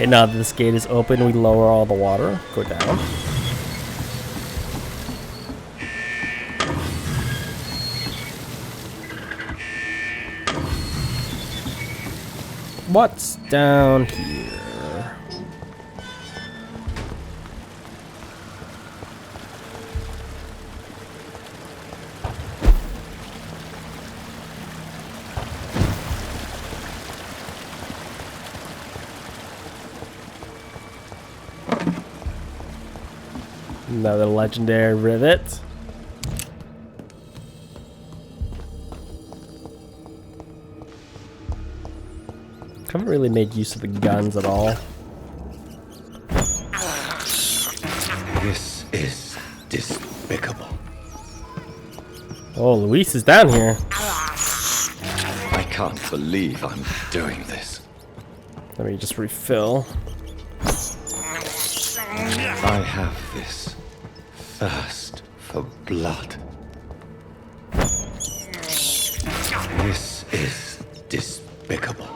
Okay, now that this gate is open, we lower all the water. Go down. What's down here? Another legendary rivet. Haven't really made use of the guns at all. This is despicable. Oh, Louise is down here. I can't believe I'm doing this. Let me just refill. I have this thirst for blood. This is despicable.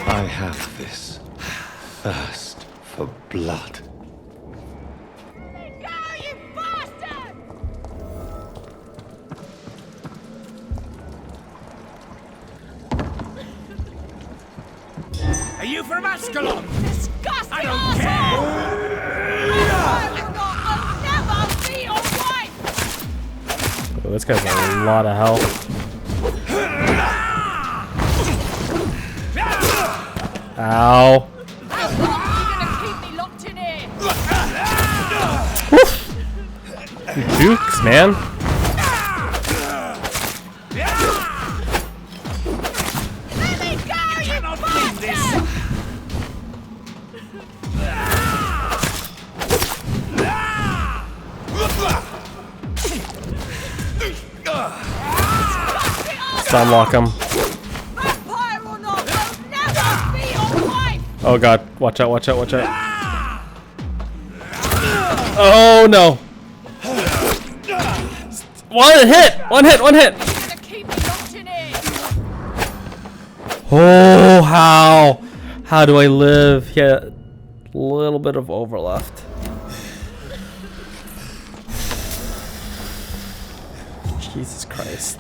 I have this thirst for blood. Let go, you bastard! Are you from Ascalon? Disgusting I don't asshole! I'll never be your wife! Oh, this guy's a lot of health. Ow. How long are you gonna keep me locked in here? Jukes, man. Let me go, you bastard! Let's unlock him. Vampire or not, I'll never be your wife! Oh god, watch out, watch out, watch out. Oh no. One hit! One hit, one hit! You're gonna keep me locked in here! Oh, how? How do I live? Yeah, a little bit of over left. Jesus Christ.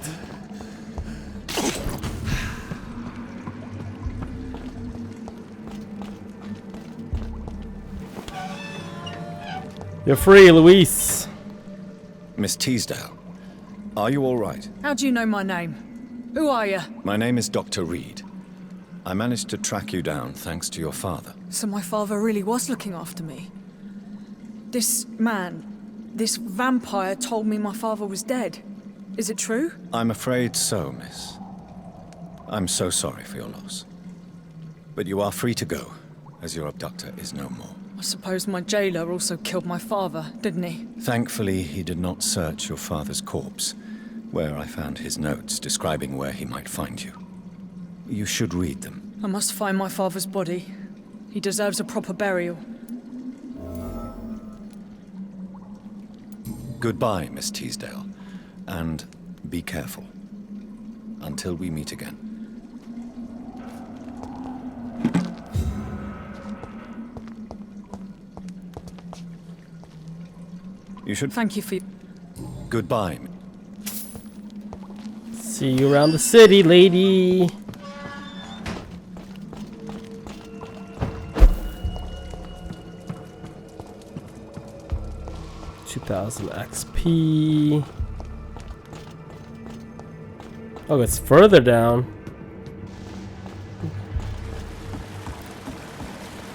You're free, Louise. Miss Teasdale, are you all right? How do you know my name? Who are you? My name is Dr. Reid. I managed to track you down thanks to your father. So my father really was looking after me. This man, this vampire told me my father was dead. Is it true? I'm afraid so, miss. I'm so sorry for your loss. But you are free to go, as your abductor is no more. I suppose my jailer also killed my father, didn't he? Thankfully, he did not search your father's corpse, where I found his notes describing where he might find you. You should read them. I must find my father's body. He deserves a proper burial. Goodbye, Miss Teasdale, and be careful. Until we meet again. You should... Thank you for... Goodbye. See you around the city, lady. $2,000 XP. Oh, it's further down.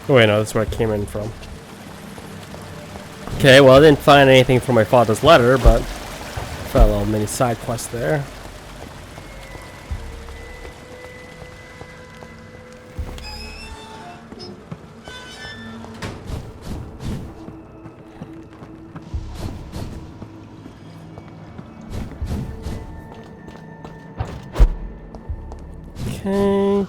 Oh wait, no, that's where I came in from. Okay, well I didn't find anything from my father's letter, but found a little mini side quest there. Okay.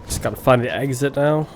Just gotta find the exit now.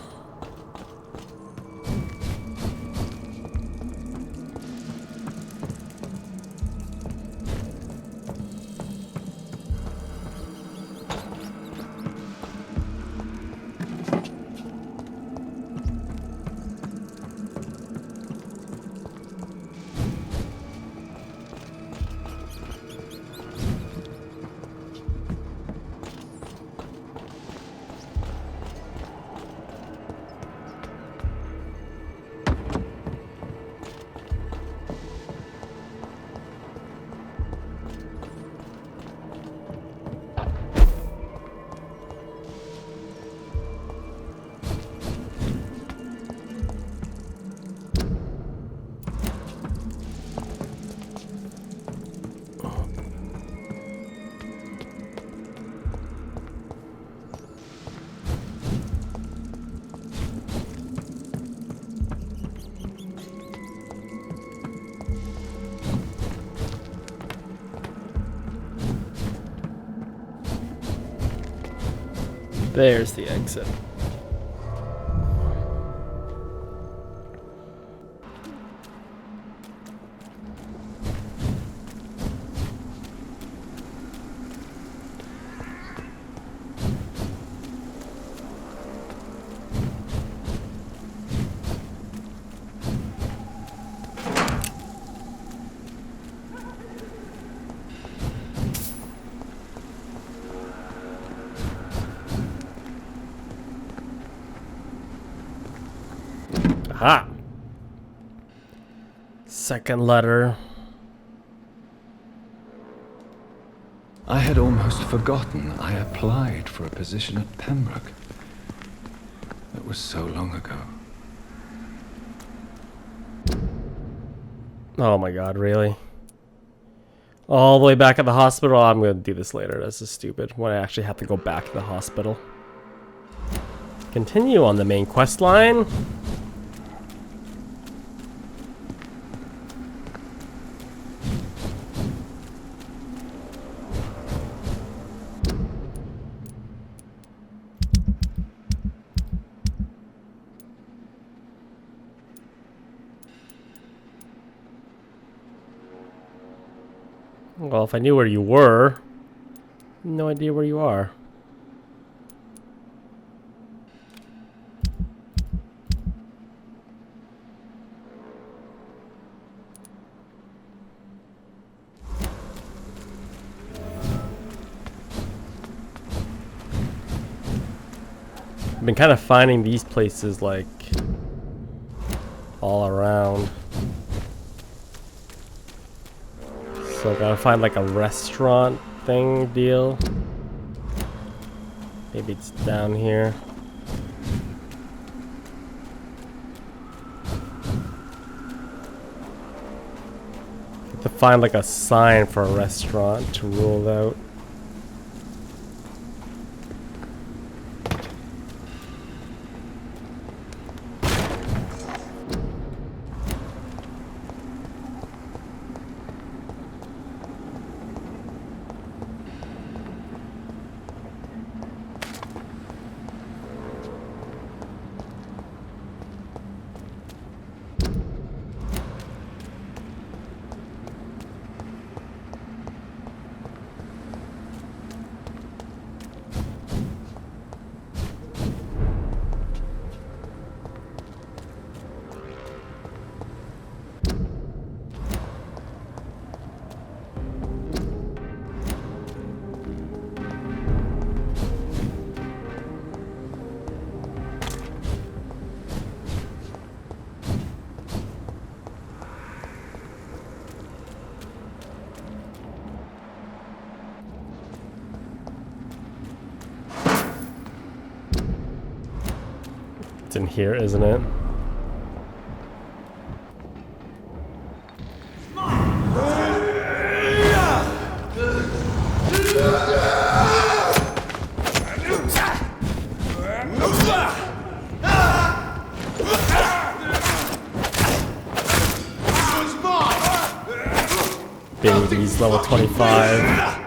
There's the exit. Aha! Second letter. I had almost forgotten I applied for a position at Pembroke. That was so long ago. Oh my god, really? All the way back at the hospital? I'm gonna do this later. This is stupid. When I actually have to go back to the hospital. Continue on the main quest line. Well, if I knew where you were, no idea where you are. I've been kind of finding these places like all around. So I gotta find like a restaurant thing deal. Maybe it's down here. Have to find like a sign for a restaurant to rule out. It's in here, isn't it? Baby's level 25.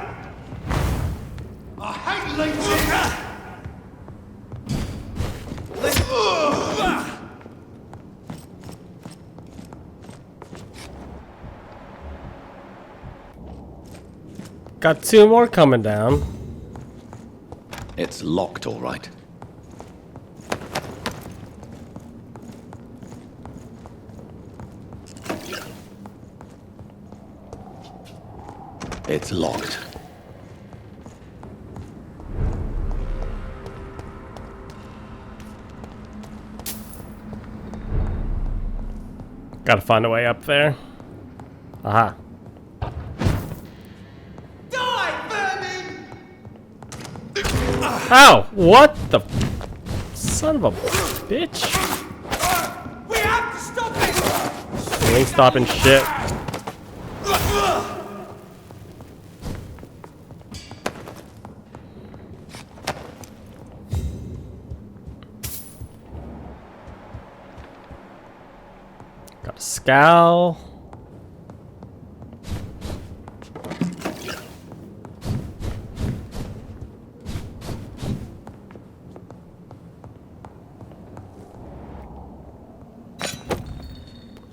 Got two more coming down. It's locked, all right. It's locked. Gotta find a way up there. Aha. Ow! What the son of a bitch? We have to stop it! You ain't stopping shit. scowl.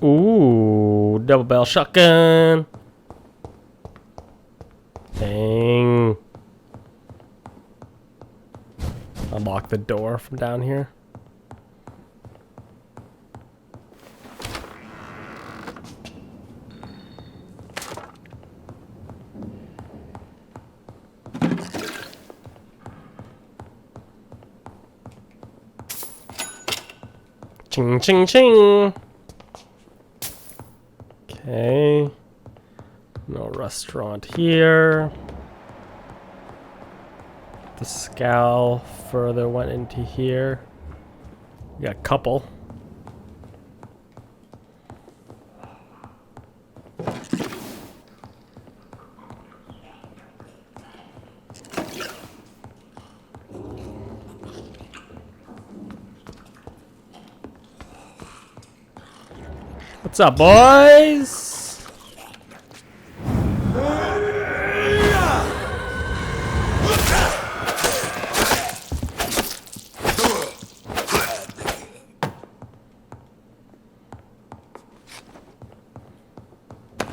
Ooh, double barrel shotgun. Dang. Unlock the door from down here. Ching, ching, ching. Okay. No restaurant here. The scowl further went into here. We got a couple. What's up, boys?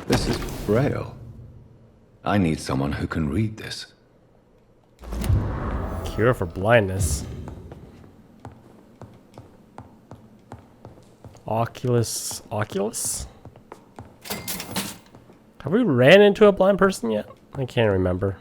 This is Braille. I need someone who can read this. Cure for blindness. Oculus. Have we ran into a blind person yet? I can't remember.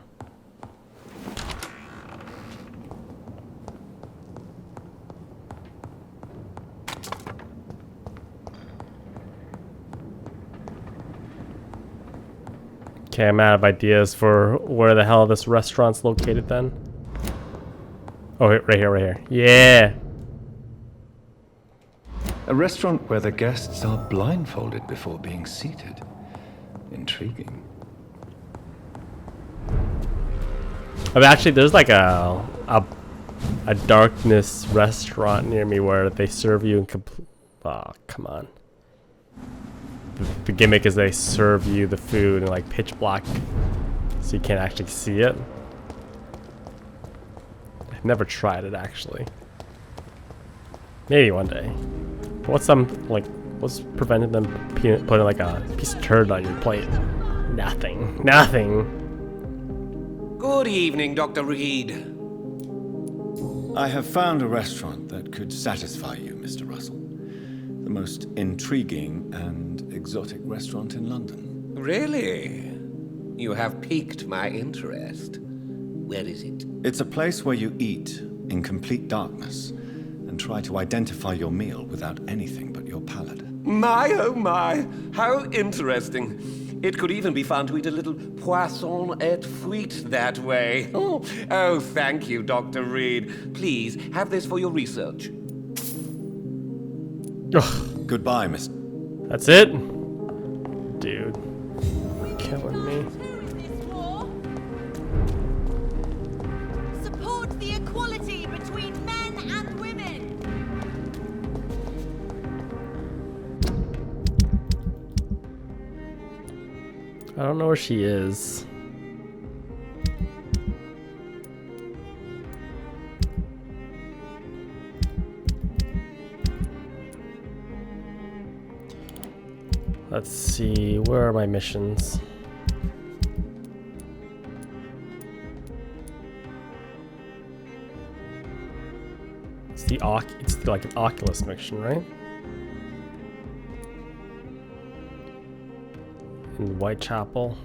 Okay, I'm out of ideas for where the hell this restaurant's located then. Oh, right here. Yeah! A restaurant where the guests are blindfolded before being seated. Intriguing. But actually, there's like a darkness restaurant near me where they serve you in oh, come on. The gimmick is they serve you the food in like pitch black, so you can't actually see it. I've never tried it actually. Maybe one day. What's preventing them putting like a piece of turd on your plate? Nothing. Good evening, Dr. Reid. I have found a restaurant that could satisfy you, Mr. Russell. The most intriguing and exotic restaurant in London. Really? You have piqued my interest. Where is it? It's a place where you eat in complete darkness and try to identify your meal without anything but your palate. My, oh my, how interesting. It could even be fun to eat a little poisson et frites that way. Oh, thank you, Dr. Reid. Please, have this for your research. Ugh, Goodbye, Miss. that's it? Dude. Killing me. Support the equality between men and women. I don't know where she is. Let's see, where are my missions? It's like an Oculus mission, right? In Whitechapel.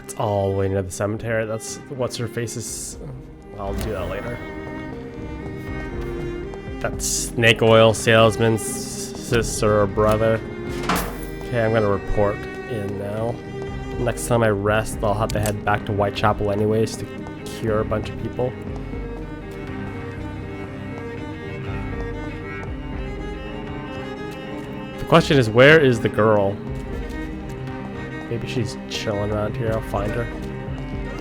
It's all the way near the cemetery. That's what's her face is. I'll do that later. That snake oil salesman's sister or brother. Okay, I'm gonna report in now. Next time I rest, I'll have to head back to Whitechapel anyways to cure a bunch of people. The question is, where is the girl? Maybe she's chilling around here. I'll find her.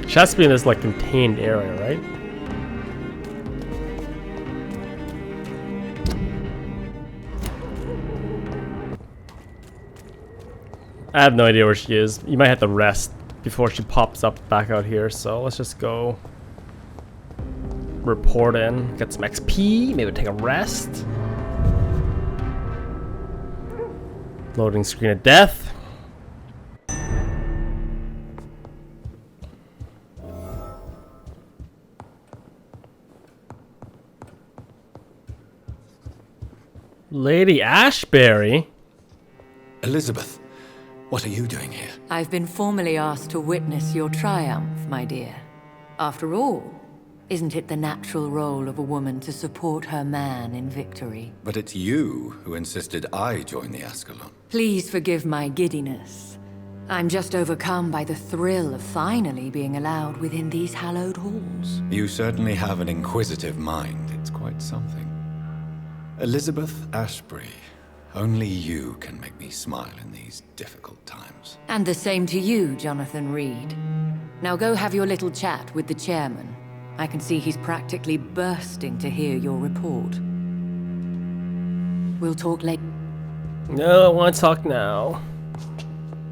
She has to be in this like contained area, right? I have no idea where she is. You might have to rest before she pops up back out here. So let's just go report in, get some XP, maybe take a rest. Loading screen of death. Lady Ashbury? Elizabeth, what are you doing here? I've been formally asked to witness your triumph, my dear. After all, isn't it the natural role of a woman to support her man in victory? But it's you who insisted I join the Ascalon. Please forgive my giddiness. I'm just overcome by the thrill of finally being allowed within these hallowed halls. You certainly have an inquisitive mind. It's quite something. Elizabeth Ashbury, only you can make me smile in these difficult times. And the same to you, Jonathan Reid. Now go have your little chat with the chairman. I can see he's practically bursting to hear your report. We'll talk later. No, I want to talk now.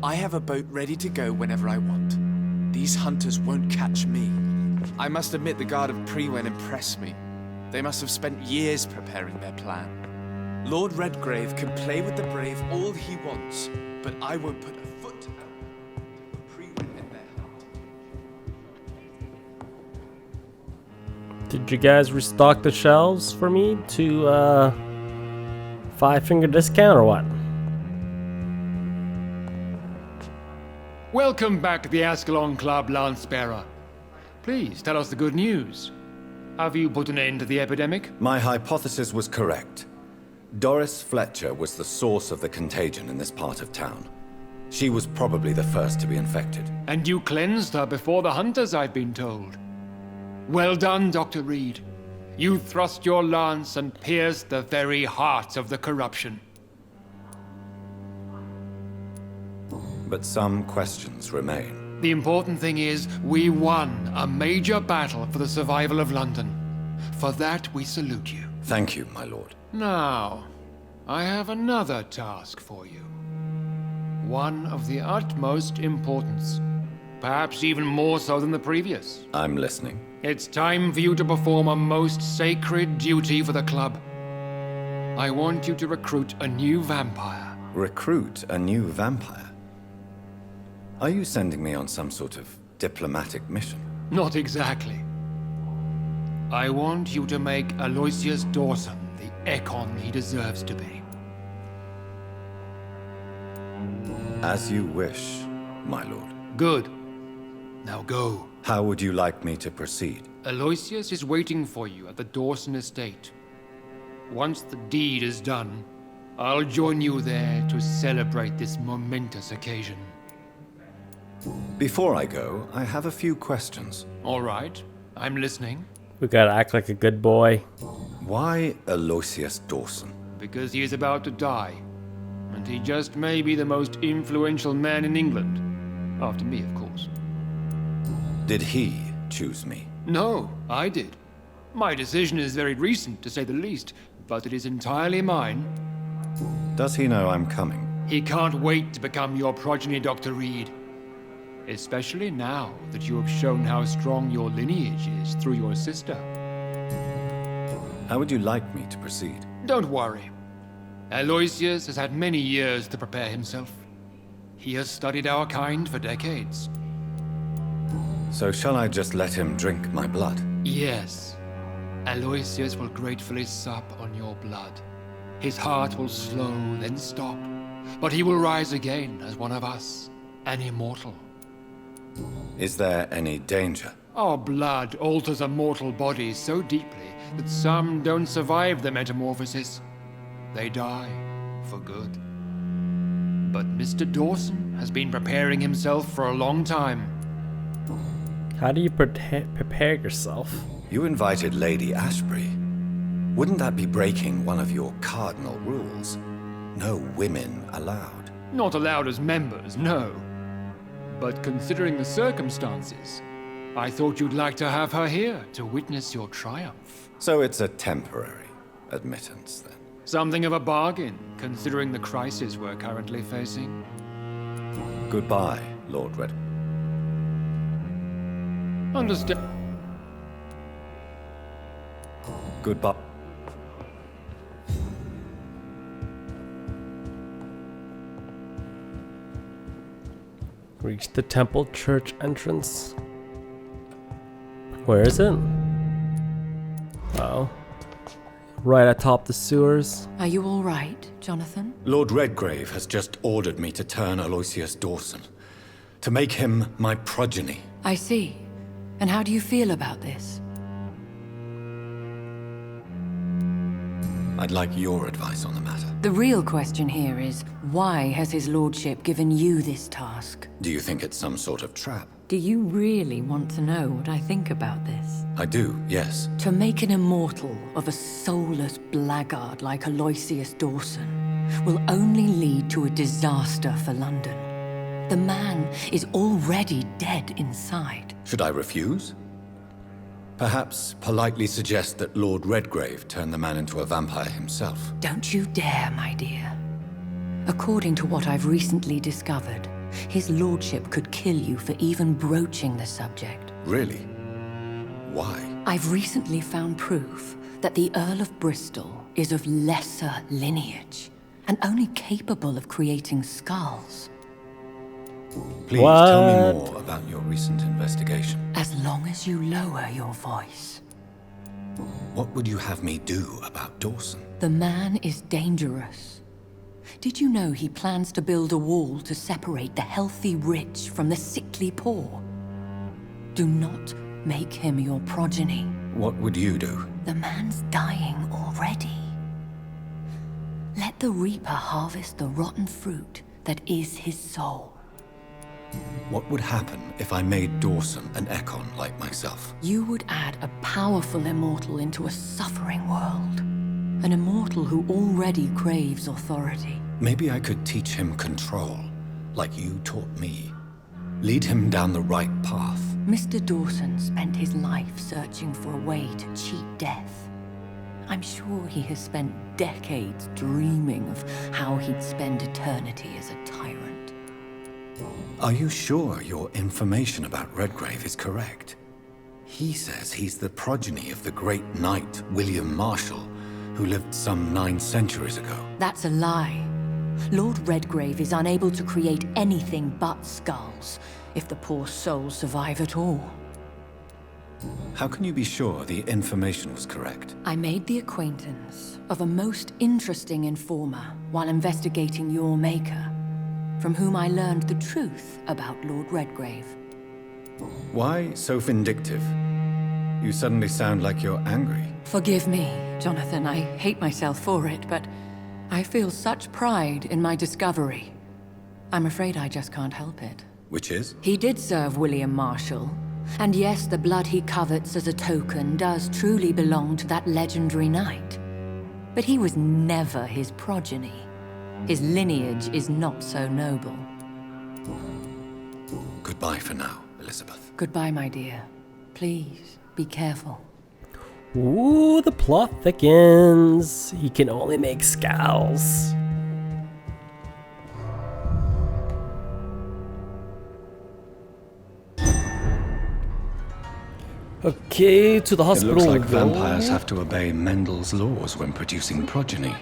I have a boat ready to go whenever I want. These hunters won't catch me. I must admit the Guard of Progeny impressed me. They must have spent years preparing their plan. Lord Redgrave can play with the brave all he wants, but I won't put a foot out of Progeny in their hunt. Did you guys restock the shelves for me to 5-finger discount or what? Welcome back to the Ascalon Club, Lancebearer. Please tell us the good news. Have you put an end to the epidemic? My hypothesis was correct. Doris Fletcher was the source of the contagion in this part of town. She was probably the first to be infected. And you cleansed her before the hunters, I've been told. Well done, Dr. Reid. You thrust your lance and pierced the very heart of the corruption. But some questions remain. The important thing is, we won a major battle for the survival of London. For that, we salute you. Thank you, my lord. Now, I have another task for you. One of the utmost importance. Perhaps even more so than the previous. I'm listening. It's time for you to perform a most sacred duty for the club. I want you to recruit a new vampire. Recruit a new vampire? Are you sending me on some sort of diplomatic mission? Not exactly. I want you to make Aloysius Dawson the Ekon he deserves to be. As you wish, my lord. Good. Now go. How would you like me to proceed? Aloysius is waiting for you at the Dawson estate. Once the deed is done, I'll join you there to celebrate this momentous occasion. Before I go, I have a few questions. All right, I'm listening. We gotta act like a good boy. Why Aloysius Dawson? Because he is about to die. And he just may be the most influential man in England. After me, of course. Did he choose me? No, I did. My decision is very recent, to say the least, but it is entirely mine. Does he know I'm coming? He can't wait to become your progeny, Dr. Reid. Especially now that you have shown how strong your lineage is through your sister. How would you like me to proceed? Don't worry. Aloysius has had many years to prepare himself. He has studied our kind for decades. So shall I just let him drink my blood? Yes. Aloysius will gratefully sup on your blood. His heart will slow, then stop. But he will rise again as one of us, an immortal. Is there any danger? Our blood alters a mortal body so deeply that some don't survive the metamorphosis. They die for good. But Mr. Dawson has been preparing himself for a long time. How do you prepare yourself? You invited Lady Ashbury. Wouldn't that be breaking one of your cardinal rules? No women allowed. Not allowed as members, no. But considering the circumstances, I thought you'd like to have her here to witness your triumph. So it's a temporary admittance, then. Something of a bargain, considering the crisis we're currently facing. Goodbye, Lord Red. Understand? Goodbye. Reach the temple church entrance. Where is it? Oh. Right atop the sewers. Are you all right, Jonathan? Lord Redgrave has just ordered me to turn Aloysius Dawson, to make him my progeny. I see. And how do you feel about this? I'd like your advice on the matter. The real question here is, why has his lordship given you this task? Do you think it's some sort of trap? Do you really want to know what I think about this? I do, yes. To make an immortal of a soulless blackguard like Aloysius Dawson will only lead to a disaster for London. The man is already dead inside. Should I refuse? Perhaps politely suggest that Lord Redgrave turn the man into a vampire himself. Don't you dare, my dear. According to what I've recently discovered, his lordship could kill you for even broaching the subject. Really? Why? I've recently found proof that the Earl of Bristol is of lesser lineage and only capable of creating skulls. Please tell me more about your recent investigation. As long as you lower your voice. What would you have me do about Dawson? The man is dangerous. Did you know he plans to build a wall to separate the healthy rich from the sickly poor? Do not make him your progeny. What would you do? The man's dying already. Let the Reaper harvest the rotten fruit that is his soul. What would happen if I made Dawson an Ekon like myself? You would add a powerful immortal into a suffering world. An immortal who already craves authority. Maybe I could teach him control, like you taught me. Lead him down the right path. Mr. Dawson spent his life searching for a way to cheat death. I'm sure he has spent decades dreaming of how he'd spend eternity as a tyrant. Are you sure your information about Redgrave is correct? He says he's the progeny of the great knight William Marshall, who lived some 9 centuries ago. That's a lie. Lord Redgrave is unable to create anything but skulls, if the poor souls survive at all. How can you be sure the information was correct? I made the acquaintance of a most interesting informer while investigating your maker, from whom I learned the truth about Lord Redgrave. Why so vindictive? You suddenly sound like you're angry. Forgive me, Jonathan. I hate myself for it, but I feel such pride in my discovery. I'm afraid I just can't help it. Which is? He did serve William Marshall. And yes, the blood he covets as a token does truly belong to that legendary knight. But he was never his progeny. His lineage is not so noble. Goodbye for now, Elizabeth. Goodbye, my dear. Please, be careful. Ooh, the plot thickens. He can only make skulls. Okay, to the It hospital. looks like we go. vampires have to obey Mendel's laws when producing progeny.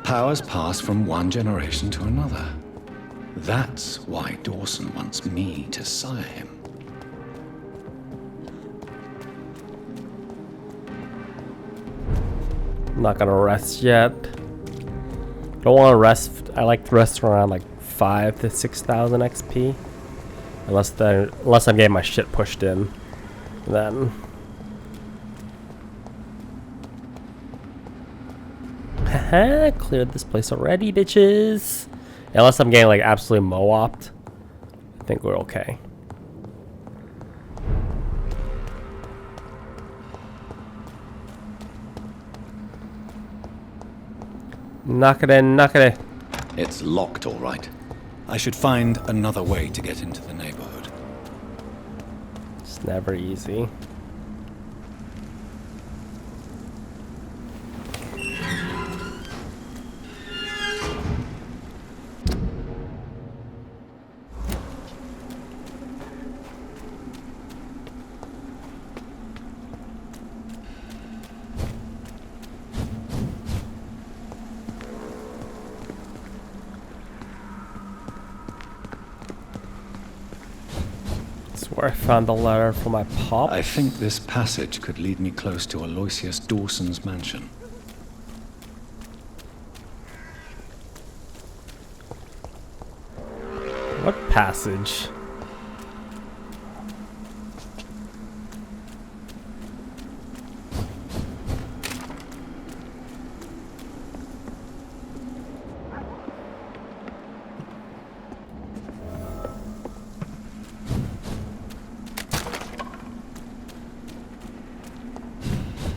Powers pass from one generation to another. That's why Dawson wants me to sire him. I'm not gonna rest yet. Don't want to rest. I like to rest around like 5,000 to 6,000 XP, unless I'm getting my shit pushed in. Then. Haha, cleared this place already, bitches. Unless I'm getting like absolutely mo-opped, I think we're okay. Knock it in, knock it in. It's locked, all right. I should find another way to get into the neighborhood. It's never easy. Where I found the letter from my pop. I think this passage could lead me close to Aloysius Dawson's mansion. What passage?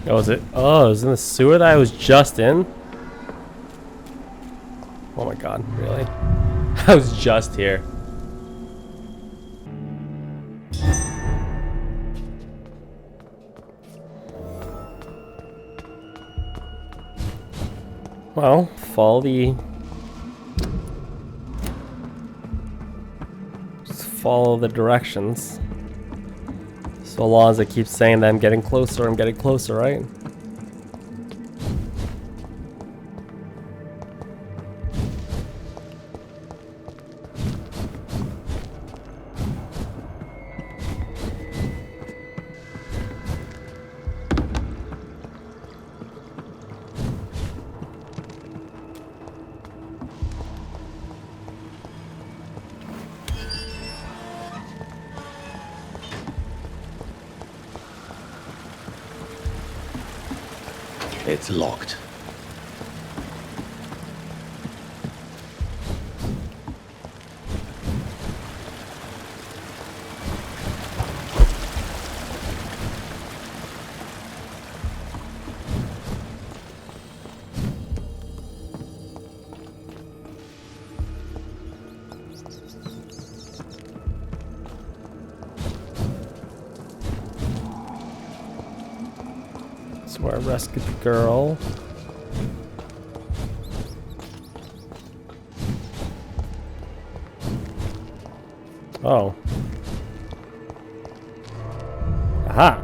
Oh, is it? Oh, it was in the sewer that I was just in? Oh my god, really? I was just here. Well, follow the... Just follow the directions. So long as it keeps saying that I'm getting closer, right? It's locked. That's where I rescued the girl. Oh. Aha!